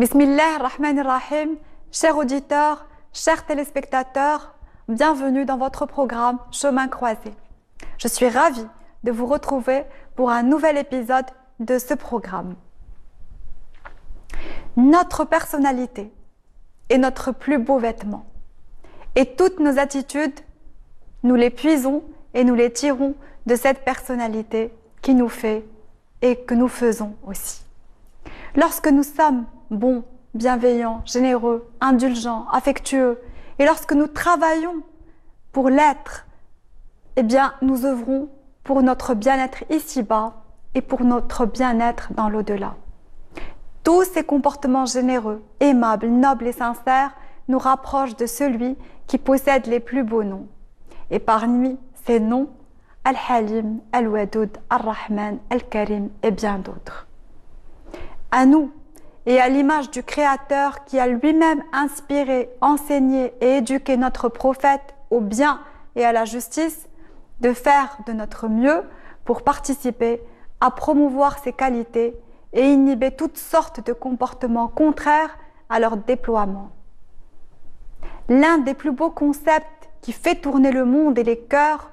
Bismillah ar-Rahman ar-Rahim, chers auditeurs, chers téléspectateurs, bienvenue dans votre programme Chemin croisé. Je suis ravie de vous retrouver pour un nouvel épisode de ce programme. Notre personnalité est notre plus beau vêtement et toutes nos attitudes, nous les puisons et nous les tirons de cette personnalité qui nous fait et que nous faisons aussi. Lorsque nous sommes bons, bienveillants, généreux, indulgents, affectueux, et lorsque nous travaillons pour l'être, eh bien, nous œuvrons pour notre bien-être ici-bas et pour notre bien-être dans l'au-delà. Tous ces comportements généreux, aimables, nobles et sincères nous rapprochent de celui qui possède les plus beaux noms. Et parmi ces noms, Al-Halim, Al-Wadoud, Al-Rahman, Al-Karim et bien d'autres. À nous, et à l'image du Créateur qui a lui-même inspiré, enseigné et éduqué notre prophète au bien et à la justice, de faire de notre mieux pour participer à promouvoir ces qualités et inhiber toutes sortes de comportements contraires à leur déploiement. L'un des plus beaux concepts qui fait tourner le monde et les cœurs,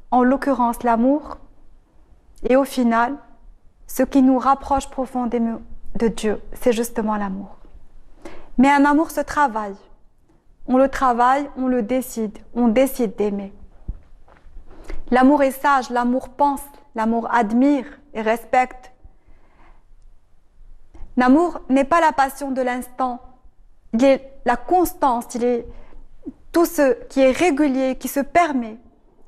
en l'occurrence l'amour, et au final, ce qui nous rapproche profondément de Dieu, c'est justement l'amour. Mais un amour se travaille. On le travaille, on le décide, on décide d'aimer. L'amour est sage, l'amour pense, l'amour admire et respecte. L'amour n'est pas la passion de l'instant, il est la constance, il est tout ce qui est régulier, qui se permet,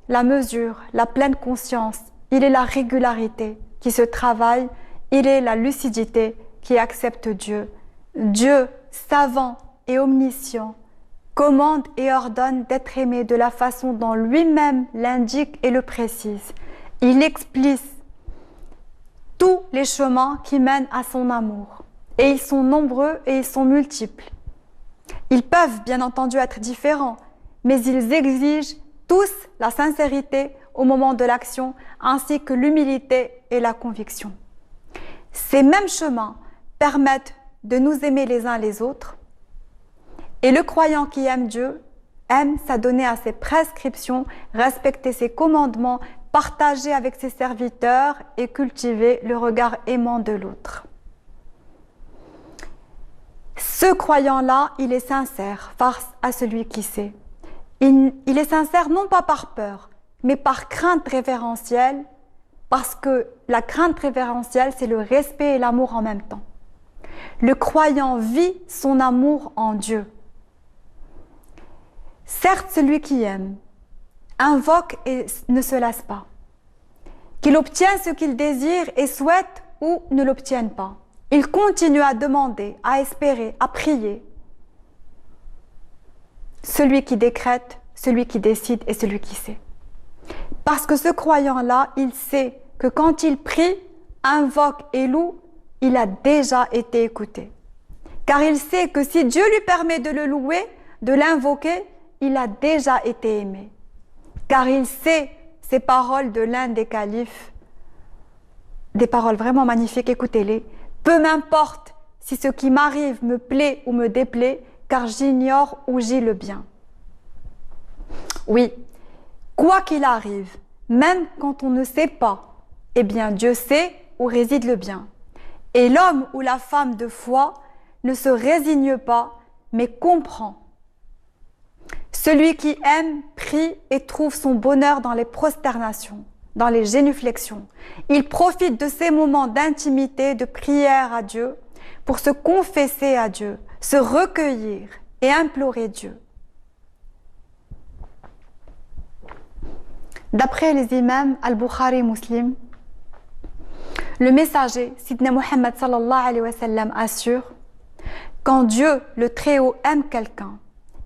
la mesure, la pleine conscience, il est la régularité qui se travaille, il est la lucidité qui accepte Dieu. Dieu, savant et omniscient, commande et ordonne d'être aimé de la façon dont lui-même l'indique et le précise. Il explique tous les chemins qui mènent à son amour. Et ils sont nombreux et ils sont multiples. Ils peuvent bien entendu être différents, mais ils exigent tous la sincérité au moment de l'action, ainsi que l'humilité et la conviction. Ces mêmes chemins permettent de nous aimer les uns les autres, et le croyant qui aime Dieu aime s'adonner à ses prescriptions, respecter ses commandements, partager avec ses serviteurs et cultiver le regard aimant de l'autre. Ce croyant-là, il est sincère face à celui qui sait. Il est sincère non pas par peur, mais par crainte révérentielle, parce que la crainte révérentielle, c'est le respect et l'amour en même temps. Le croyant vit son amour en Dieu. Certes, celui qui aime invoque et ne se lasse pas, qu'il obtient ce qu'il désire et souhaite ou ne l'obtienne pas. Il continue à demander, à espérer, à prier. Celui qui décrète, celui qui décide et celui qui sait. Parce que ce croyant-là, il sait que quand il prie, invoque et loue, il a déjà été écouté. Car il sait que si Dieu lui permet de le louer, de l'invoquer, il a déjà été aimé. Car il sait ces paroles de l'un des califes, des paroles vraiment magnifiques, écoutez-les. Peu m'importe si ce qui m'arrive me plaît ou me déplaît, car j'ignore où gît le bien. Oui, quoi qu'il arrive, même quand on ne sait pas, eh bien Dieu sait où réside le bien. Et l'homme ou la femme de foi ne se résigne pas, mais comprend. Celui qui aime, prie et trouve son bonheur dans les prosternations, dans les génuflexions. Il profite de ces moments d'intimité, de prière à Dieu, pour se confesser à Dieu, se recueillir et implorer Dieu. D'après les imams Al-Bukhari et Muslim, le messager, Sidna Muhammad sallallahu alayhi wa sallam, assure: quand Dieu, le Très-Haut, aime quelqu'un,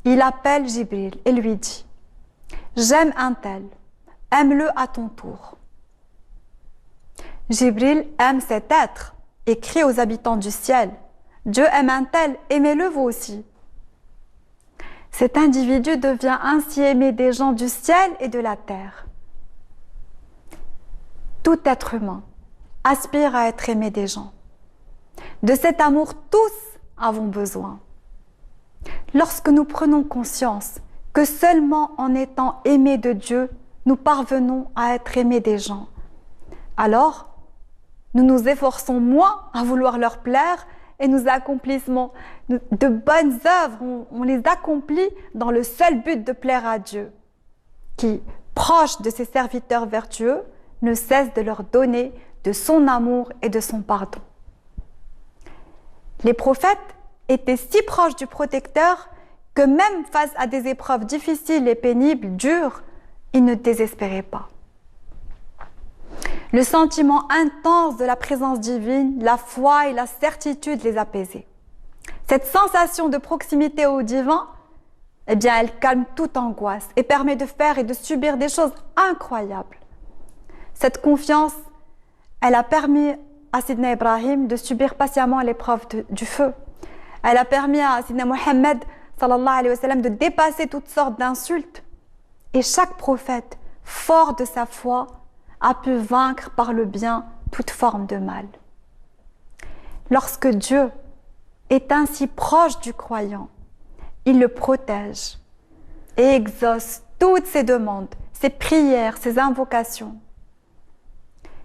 il appelle Jibril et lui dit: j'aime un tel, aime-le à ton tour. Jibril aime cet être et crie aux habitants du ciel: Dieu aime un tel, aimez-le vous aussi. Cet individu devient ainsi aimé des gens du ciel et de la terre. Tout être humain aspire à être aimé des gens. De cet amour, tous avons besoin. Lorsque nous prenons conscience que seulement en étant aimés de Dieu, nous parvenons à être aimés des gens, alors nous nous efforçons moins à vouloir leur plaire et nous accomplissons de bonnes œuvres, on les accomplit dans le seul but de plaire à Dieu, qui, proche de ses serviteurs vertueux, ne cesse de leur donner de son amour et de son pardon. Les prophètes étaient si proches du protecteur que même face à des épreuves difficiles et pénibles, dures, ils ne désespéraient pas. Le sentiment intense de la présence divine, la foi et la certitude les apaisaient. Cette sensation de proximité au divin, eh bien, elle calme toute angoisse et permet de faire et de subir des choses incroyables. Cette confiance, elle a permis à Sidna Ibrahim de subir patiemment l'épreuve du feu. Elle a permis à Sidna Mohammed sallallahu alayhi wa sallam de dépasser toutes sortes d'insultes. Et chaque prophète, fort de sa foi, a pu vaincre par le bien toute forme de mal. Lorsque Dieu est ainsi proche du croyant, il le protège et exauce toutes ses demandes, ses prières, ses invocations.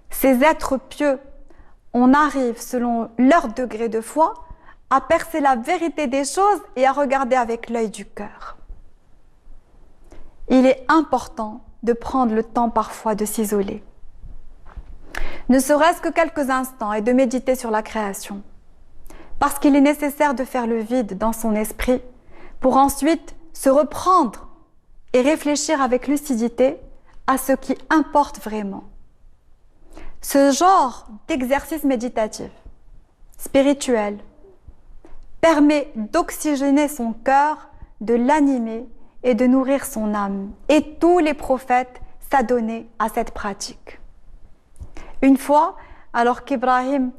Ces êtres pieux, on arrive, selon leur degré de foi, à percer la vérité des choses et à regarder avec l'œil du cœur. Il est important de prendre le temps parfois de s'isoler, ne serait-ce que quelques instants, et de méditer sur la création, parce qu'il est nécessaire de faire le vide dans son esprit pour ensuite se reprendre et réfléchir avec lucidité à ce qui importe vraiment. Ce genre d'exercice méditatif, spirituel, permet d'oxygéner son cœur, de l'animer et de nourrir son âme. Et tous les prophètes s'adonnaient à cette pratique. Une fois, alors qu'Ibrahim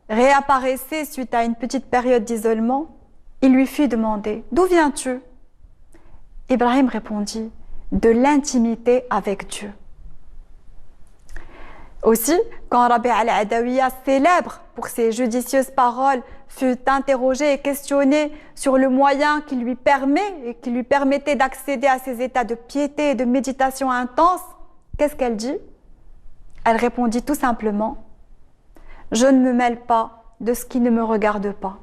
réapparaissait suite à une petite période d'isolement, il lui fut demandé « D'où viens-tu » Ibrahim répondit « De l'intimité avec Dieu ». Aussi, quand Rabi' al-Adawiya, célèbre pour ses judicieuses paroles, fut interrogé et questionné sur le moyen qui lui permettait d'accéder à ces états de piété et de méditation intense, qu'est-ce qu'elle dit? Elle répondit tout simplement « Je ne me mêle pas de ce qui ne me regarde pas.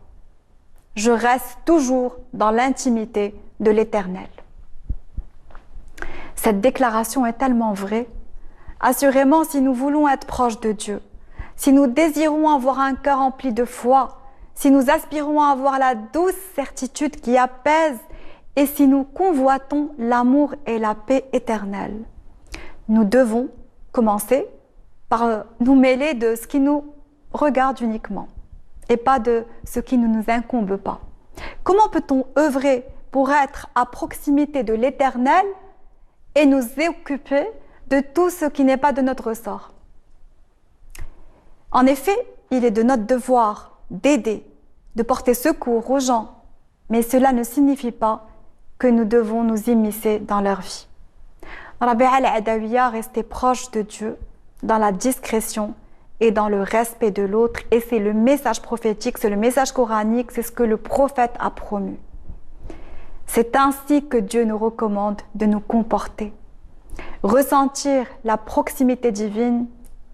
Je reste toujours dans l'intimité de l'Éternel. » Cette déclaration est tellement vraie. Assurément, si nous voulons être proches de Dieu, si nous désirons avoir un cœur rempli de foi, si nous aspirons à avoir la douce certitude qui apaise et si nous convoitons l'amour et la paix éternelle, nous devons commencer par nous mêler de ce qui nous regarde uniquement et pas de ce qui ne nous incombe pas. Comment peut-on œuvrer pour être à proximité de l'Éternel et nous occuper de tout ce qui n'est pas de notre ressort? En effet, il est de notre devoir d'aider, de porter secours aux gens, mais cela ne signifie pas que nous devons nous immiscer dans leur vie. Rabi' al-Adawiya restait proche de Dieu dans la discrétion et dans le respect de l'autre, et c'est le message prophétique, c'est le message coranique, c'est ce que le prophète a promu. C'est ainsi que Dieu nous recommande de nous comporter. Ressentir la proximité divine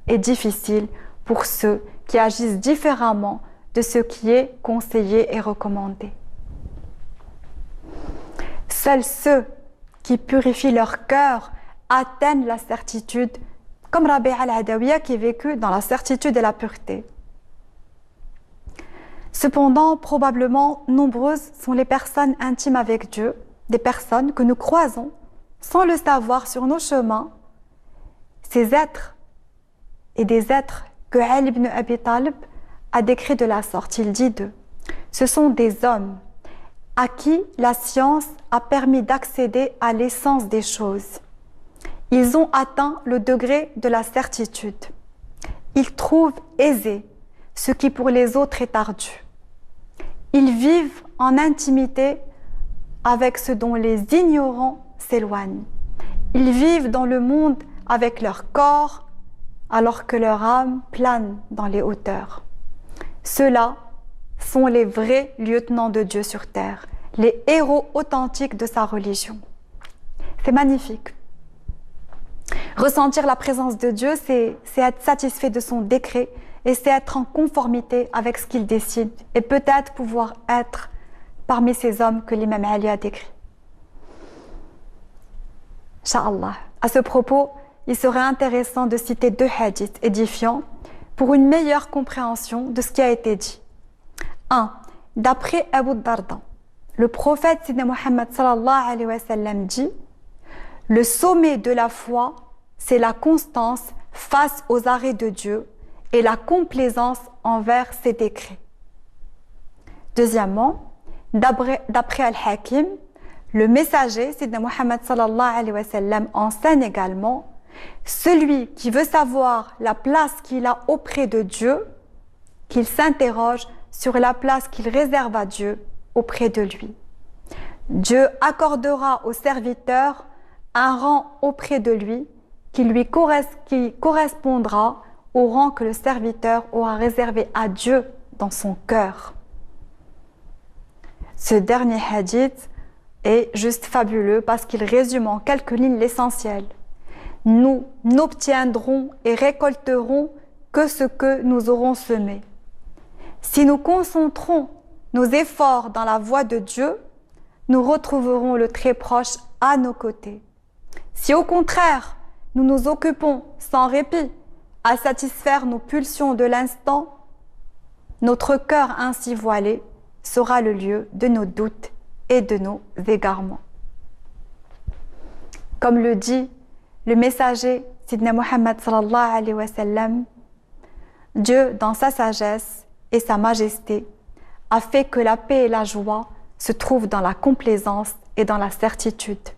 est difficile pour ceux qui agissent différemment de ce qui est conseillé et recommandé. Seuls ceux qui purifient leur cœur atteignent la certitude, comme Rabi' al-Adawiya qui vécut dans la certitude et la pureté. Cependant, probablement, nombreuses sont les personnes intimes avec Dieu, des personnes que nous croisons sans le savoir sur nos chemins, ces êtres et des êtres que Ali ibn Abi Talib a décrit de la sorte. Il dit d'eux: ce sont des hommes à qui la science a permis d'accéder à l'essence des choses. Ils ont atteint le degré de la certitude. Ils trouvent aisé ce qui pour les autres est ardu. Ils vivent en intimité avec ce dont les ignorants s'éloignent. Ils vivent dans le monde avec leur corps, alors que leur âme plane dans les hauteurs. Ceux-là sont les vrais lieutenants de Dieu sur terre, les héros authentiques de sa religion. C'est magnifique. Ressentir la présence de Dieu, c'est être satisfait de son décret et c'est être en conformité avec ce qu'il décide et peut-être pouvoir être parmi ces hommes que l'imam Ali a décrit. Inch'Allah. À ce propos, il serait intéressant de citer 2 hadiths édifiants pour une meilleure compréhension de ce qui a été dit. 1. D'après Abu Darda, le prophète Sidna Muhammad sallallahu alayhi wa sallam dit: le sommet de la foi, c'est la constance face aux arrêts de Dieu et la complaisance envers ses décrets. Deuxièmement, d'après Al-Hakim, le messager, Sidna Muhammad sallallahu alayhi wa sallam, enseigne également: celui qui veut savoir la place qu'il a auprès de Dieu, qu'il s'interroge sur la place qu'il réserve à Dieu auprès de lui. Dieu accordera au serviteur un rang auprès de lui qui correspondra au rang que le serviteur aura réservé à Dieu dans son cœur. Ce dernier hadith est juste fabuleux parce qu'il résume en quelques lignes l'essentiel. Nous n'obtiendrons et récolterons que ce que nous aurons semé. Si nous concentrons nos efforts dans la voie de Dieu, nous retrouverons le très proche à nos côtés. Si au contraire, nous nous occupons sans répit à satisfaire nos pulsions de l'instant, notre cœur ainsi voilé sera le lieu de nos doutes et de nos égarements. Comme le dit le messager Sidna Muhammad sallallahu alayhi wa sallam, Dieu, dans sa sagesse et sa majesté, a fait que la paix et la joie se trouvent dans la complaisance et dans la certitude.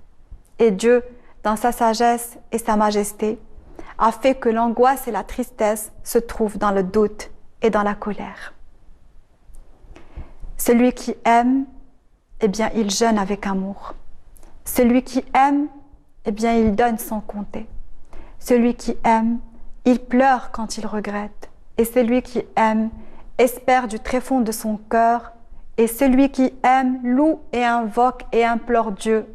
Et Dieu, dans sa sagesse et sa majesté, a fait que l'angoisse et la tristesse se trouvent dans le doute et dans la colère. Celui qui aime, eh bien, il jeûne avec amour. Celui qui aime, eh bien, il donne sans compter. Celui qui aime, il pleure quand il regrette. Et celui qui aime, espère du tréfond de son cœur. Et celui qui aime, loue et invoque et implore Dieu.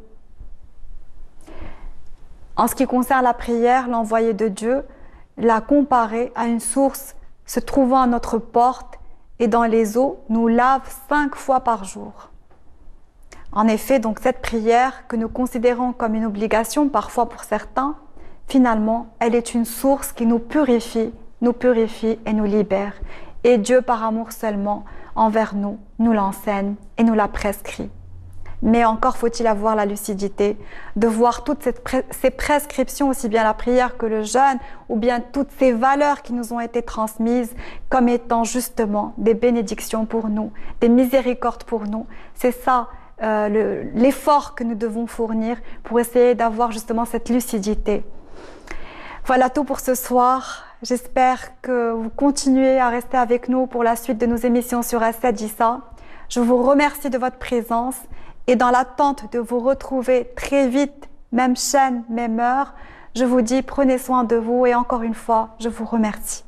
En ce qui concerne la prière, l'envoyé de Dieu l'a comparé à une source se trouvant à notre porte et dans les eaux nous lave 5 fois par jour. En effet, donc cette prière que nous considérons comme une obligation parfois pour certains, finalement, elle est une source qui nous purifie et nous libère. Et Dieu, par amour seulement envers nous, nous l'enseigne et nous la prescrit. Mais encore faut-il avoir la lucidité de voir toutes ces prescriptions, aussi bien la prière que le jeûne, ou bien toutes ces valeurs qui nous ont été transmises comme étant justement des bénédictions pour nous, des miséricordes pour nous. C'est ça l'effort que nous devons fournir pour essayer d'avoir justement cette lucidité. Voilà tout pour ce soir. J'espère que vous continuez à rester avec nous pour la suite de nos émissions sur As-Sadissa. Je vous remercie de votre présence et dans l'attente de vous retrouver très vite, même chaîne, même heure, je vous dis prenez soin de vous et encore une fois, je vous remercie.